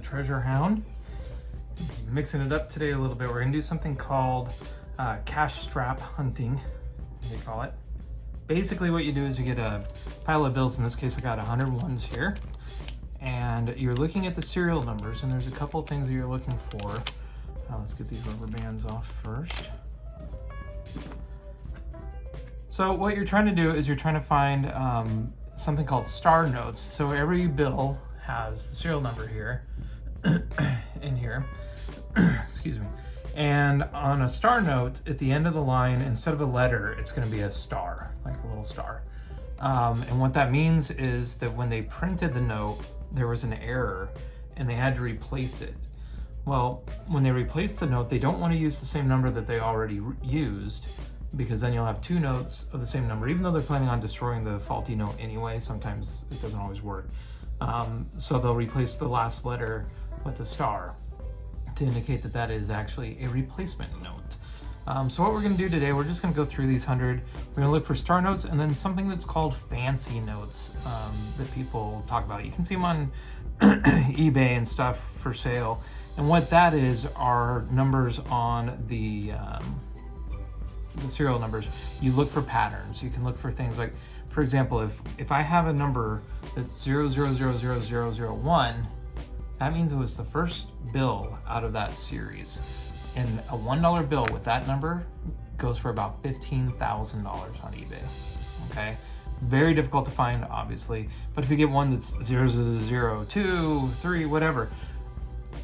treasure hound. Mixing it up today a little bit. We're gonna do something called cash strap hunting, they call it. Basically what you do is you get a pile of bills. In this case I got 100 ones here, and you're looking at the serial numbers, and there's a couple of things that you're looking for. Let's get these rubber bands off first. So what you're trying to do is you're trying to find something called star notes. So every bill has the serial number here, in here, excuse me. And on a star note, at the end of the line, instead of a letter, it's gonna be a star, like a little star. And what that means is that when they printed the note, there was an error and they had to replace it. Well, when they replace the note, they don't want to use the same number that they already used, because then you'll have two notes of the same number, even though they're planning on destroying the faulty note anyway. Sometimes it doesn't always work. So they'll replace the last letter with a star to indicate that that is actually a replacement note. So what we're going to do today, we're just going to go through these 100. We're going to look for star notes and then something that's called fancy notes that people talk about. You can see them on eBay and stuff for sale. And what that is are numbers on the serial numbers. You look for patterns. You can look for things like, for example, if I have a number that's 00000001, that means it was the first bill out of that series. And a $1 bill with that number goes for about $15,000 on eBay, okay? Very difficult to find, obviously, but if you get one that's 0002, 3, whatever,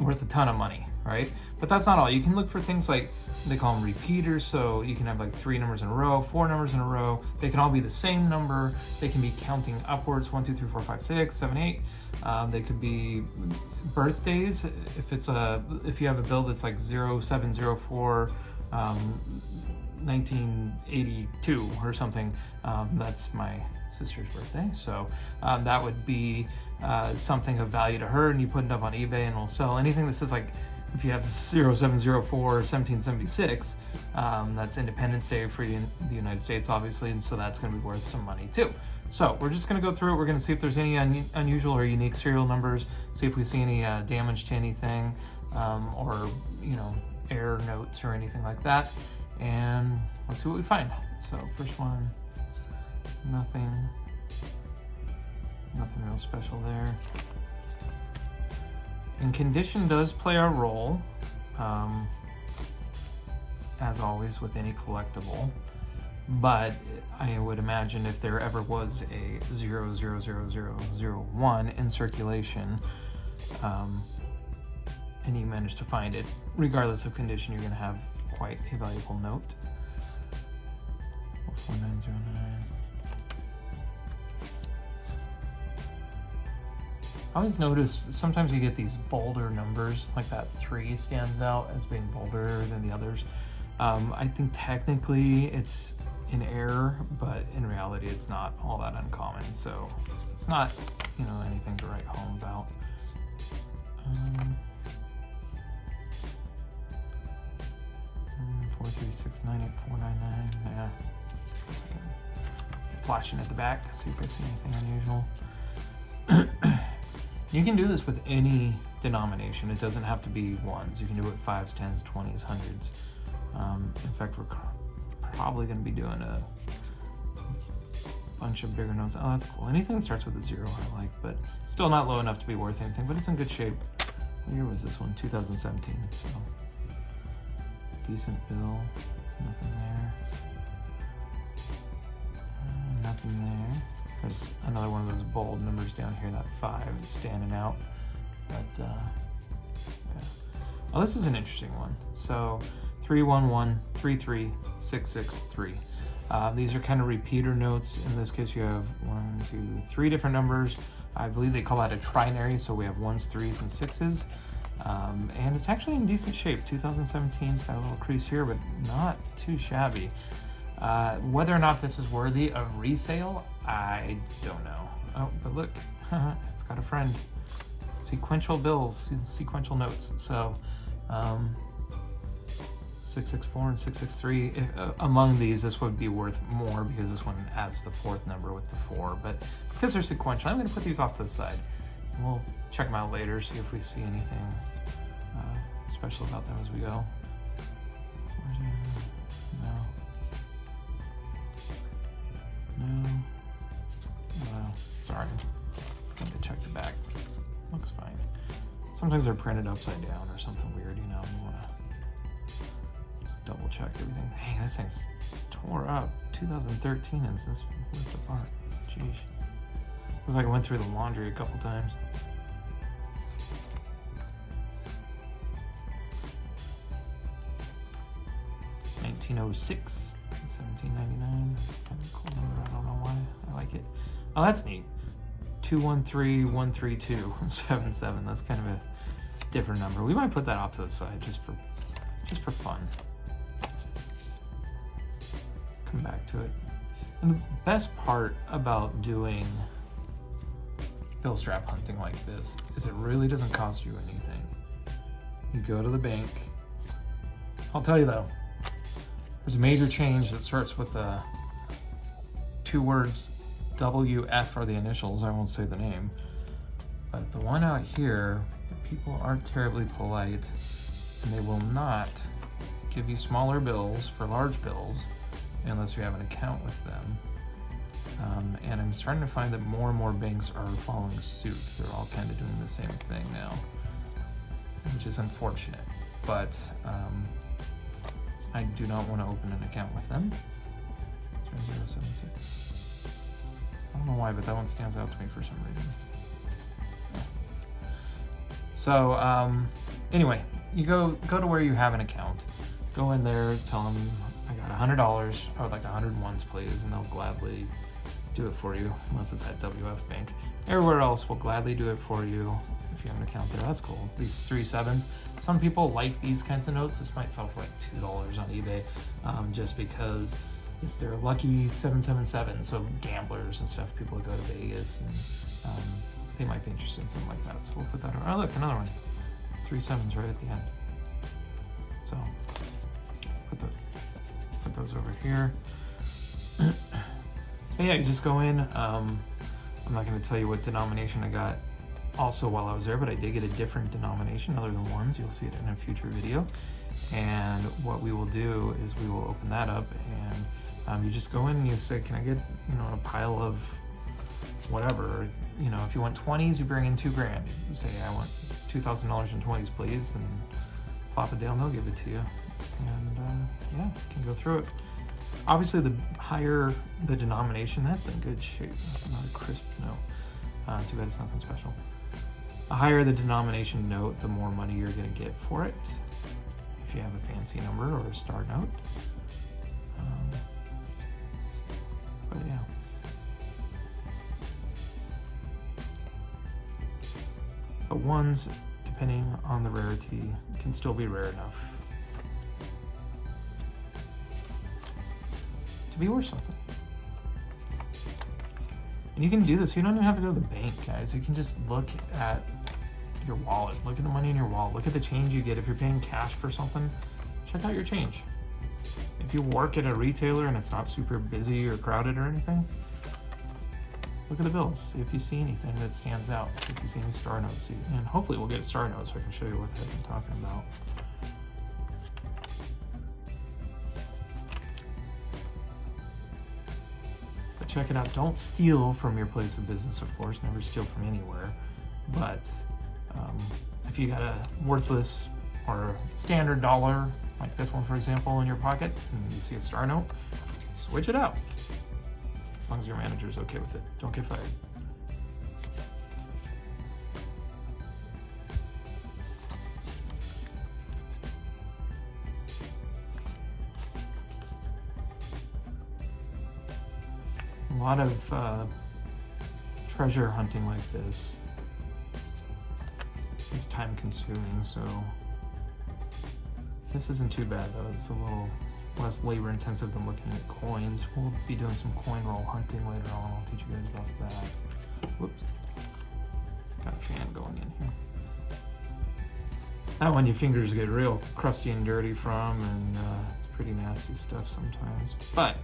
worth a ton of money, right? But that's not all. You can look for things like, they call them repeaters, so you can have like 3 numbers in a row, 4 numbers in a row. They can all be the same number. They can be counting upwards, 1, 2, 3, 4, 5, 6, 7, 8. They could be birthdays. If you have a bill that's like 0704 1982 or something, that's my sister's birthday. So that would be something of value to her, and you put it up on eBay and it'll sell. Anything that says like, if you have 0704 1776, that's Independence Day for the United States, obviously, and so that's going to be worth some money too. So we're just going to go through it. We're going to see if there's any unusual or unique serial numbers, see if we see any damage to anything, or error notes or anything like that, and let's see what we find. So first one, nothing real special there. And condition does play a role, as always with any collectible, but I would imagine if there ever was a 000001 in circulation, and you manage to find it, regardless of condition, you're going to have quite a valuable note. 4909. I always notice sometimes you get these bolder numbers, like that 3 stands out as being bolder than the others. I think technically it's an error, but in reality it's not all that uncommon, so it's not anything to write home about. 436984999. Yeah. Flashing at the back, see if I see anything unusual. You can do this with any denomination. It doesn't have to be ones. You can do it 5s, 10s, 20s, 100s. In fact, we're probably going to be doing a bunch of bigger notes. Oh, that's cool. Anything that starts with a 0 I like, but still not low enough to be worth anything, but it's in good shape. What year was this one? 2017, so decent bill. Nothing there. Nothing there. There's another one of those bold numbers down here, that 5 is standing out. But, yeah. Oh, this is an interesting one. So, 31133663. These are kind of repeater notes. In this case, you have 1, 2, 3 different numbers. I believe they call that a trinary, so we have 1s, 3s, and 6s. And it's actually in decent shape. 2017's got a little crease here, but not too shabby. Whether or not this is worthy of resale, I don't know. Oh, but look, it's got a friend. Sequential bills, sequential notes. So, 664 and 663. Among these, this would be worth more because this one adds the 4th number with the 4. But because they're sequential, I'm going to put these off to the side. We'll check them out later, see if we see anything special about them as we go. No. Sorry. Got to check the back. Looks fine. Sometimes they're printed upside down or something weird, you know. You want to just double check everything. Dang, this thing's tore up. 2013 is this worth apart. Jeez. Looks like I went through the laundry a couple times. $1906, $17.99. That's kind of a cool number. I don't know why. I like it. Oh, that's neat. 21313277. That's kind of a different number. We might put that off to the side just for fun. Come back to it. And the best part about doing bill strap hunting like this is it really doesn't cost you anything. You go to the bank. I'll tell you though, there's a major change that starts with two words. WF are the initials. I won't say the name, but the one out here, people aren't terribly polite, and they will not give you smaller bills for large bills unless you have an account with them. And I'm starting to find that more and more banks are following suit. They're all kind of doing the same thing now, which is unfortunate. But I do not want to open an account with them. 076. I don't know why, but that one stands out to me for some reason. So anyway, you go to where you have an account. Go in there, tell them I got $100. I would like 100 ones, please, and they'll gladly do it for you, unless it's at WF Bank. Everywhere else will gladly do it for you if you have an account there. That's cool. These 3 7s. Some people like these kinds of notes. This might sell for like $2 on eBay, just because it's their lucky 777. So gamblers and stuff, people that go to Vegas, and they might be interested in something like that. So we'll put that on. Oh, look, another one. 3 7s right at the end. So put those over here. But yeah, you just go in. I'm not going to tell you what denomination I got also while I was there, but I did get a different denomination other than ones. You'll see it in a future video. And what we will do is we will open that up, and you just go in and you say, can I get, a pile of whatever. If you want 20s, you bring in $2,000. You say, I want $2,000 in 20s, please, and plop it down, they'll give it to you. And yeah, you can go through it. Obviously, the higher the denomination, that's in good shape. That's not a crisp note. Too bad it's nothing special. The higher the denomination note, the more money you're going to get for it. If you have a fancy number or a star note. But yeah. But ones, depending on the rarity, can still be rare enough to be worth something. And you can do this. You don't even have to go to the bank, guys. You can just look at your wallet. Look at the money in your wallet. Look at the change you get. If you're paying cash for something, check out your change. If you work at a retailer and it's not super busy or crowded or anything, look at the bills. See if you see anything that stands out. See if you see any star notes. And hopefully we'll get a star note so I can show you what the heck I'm talking about. But check it out. Don't steal from your place of business, of course. Never steal from anywhere. But if you got a worthless or standard dollar, like this one, for example, in your pocket, and you see a star note, switch it out. As long as your manager's okay with it. Don't get fired. A lot of treasure hunting like this is time consuming, so this isn't too bad though. It's a little less labor intensive than looking at coins. We'll be doing some coin roll hunting later on. I'll teach you guys about that. Whoops. Got a fan going in here. That one your fingers get real crusty and dirty from, and it's pretty nasty stuff sometimes. But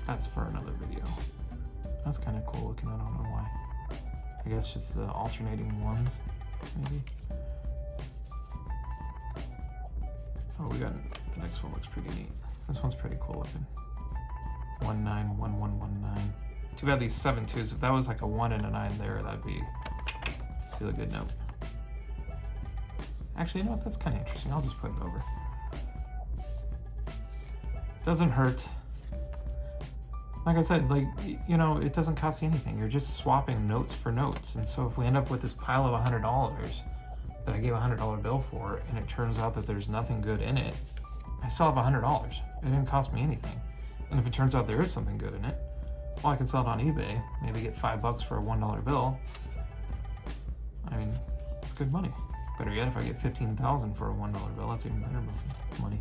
that's for another video. That's kind of cool looking. I don't know why. I guess just the alternating ones, maybe. Oh, we got the next one looks pretty neat. This one's pretty cool looking. 191119. Too bad these 7 2s. If that was like a 1 and a 9 there, that'd be a good note. Actually, you know what? That's kind of interesting. I'll just put it over. Doesn't hurt. Like I said, like, you know, it doesn't cost you anything. You're just swapping notes for notes. And so if we end up with this pile of $100 that I gave a $100 bill for, and it turns out that there's nothing good in it, I still have $100. It didn't cost me anything. And if it turns out there is something good in it, well, I can sell it on eBay, maybe get $5 for a $1 bill. I mean, it's good money. Better yet, if I get $15,000 for a $1 bill, that's even better money.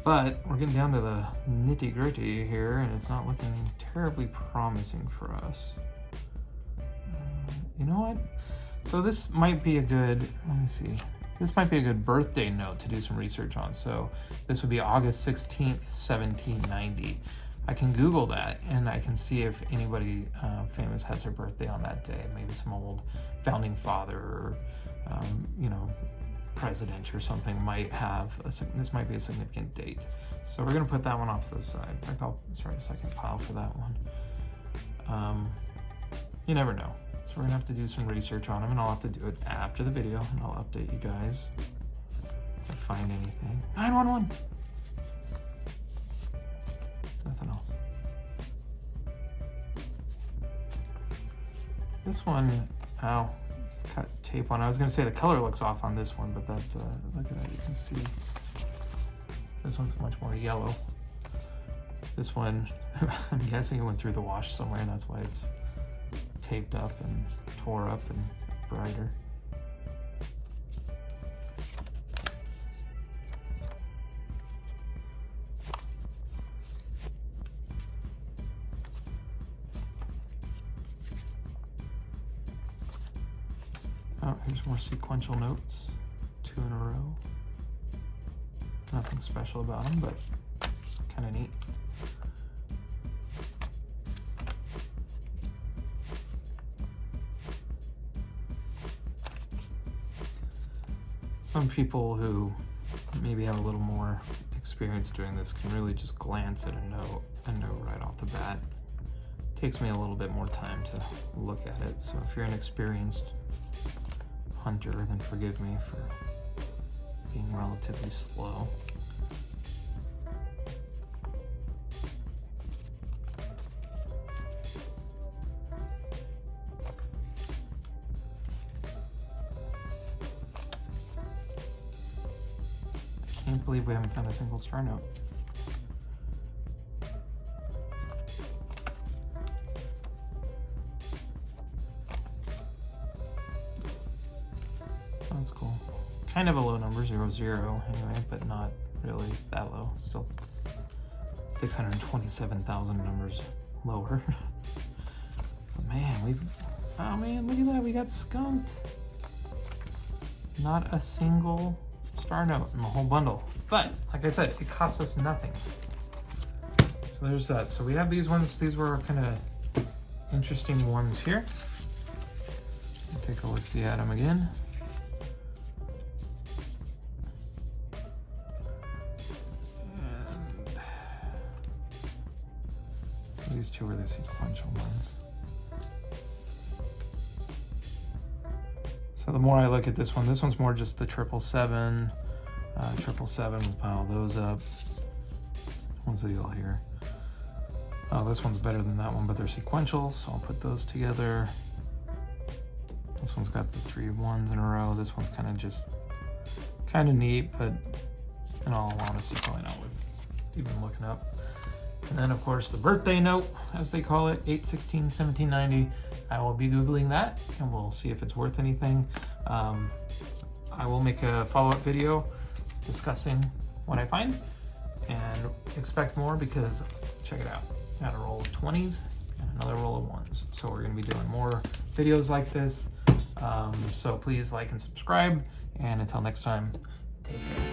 But we're getting down to the nitty gritty here, and it's not looking terribly promising for us. You know what? So this might be a good, let me see. This might be a good birthday note to do some research on. So this would be August 16th, 1790. I can Google that, and I can see if anybody famous has their birthday on that day. Maybe some old founding father or, you know, president or something might have, this might be a significant date. So we're gonna put that one off to the side. In fact, I'll start a second pile for that one. You never know. So we're gonna have to do some research on them, and I'll have to do it after the video, and I'll update you guys if I find anything. 911! Nothing else. This one, oh, it's got tape on. I was gonna say the color looks off on this one, but that, look at that, you can see. This one's much more yellow. This one, I'm guessing it went through the wash somewhere, and that's why it's taped up and tore up and brighter. Oh, here's more sequential notes. 2 in a row. Nothing special about them, but kind of neat. Some people who maybe have a little more experience doing this can really just glance at a note right off the bat. It takes me a little bit more time to look at it, so if you're an experienced hunter, then forgive me for being relatively slow. I can't believe we haven't found a single star note. That's cool. Kind of a low number, 0, 0 anyway, but not really that low. Still 627,000 numbers lower. But man, oh man, look at that, we got skunked. Not a single star note in the whole bundle. But like I said, it cost us nothing. So there's that. So we have these ones. These were kind of interesting ones here. I'll take a look-see at them again. And so these two were the sequential ones. So the more I look at this one's more just the 777. 777, we'll pile those up. What's the deal here? Oh, this one's better than that one, but they're sequential, so I'll put those together. This one's got the 3 1s in a row. This one's kind of neat, but in all honesty, probably not worth even looking up. And then, of course, the birthday note, as they call it, 8/16/1790. I will be Googling that, and we'll see if it's worth anything. I will make a follow-up video discussing what I find, and expect more because, check it out, got a roll of 20s and another roll of 1s. So we're going to be doing more videos like this. So please like and subscribe, and until next time, take care.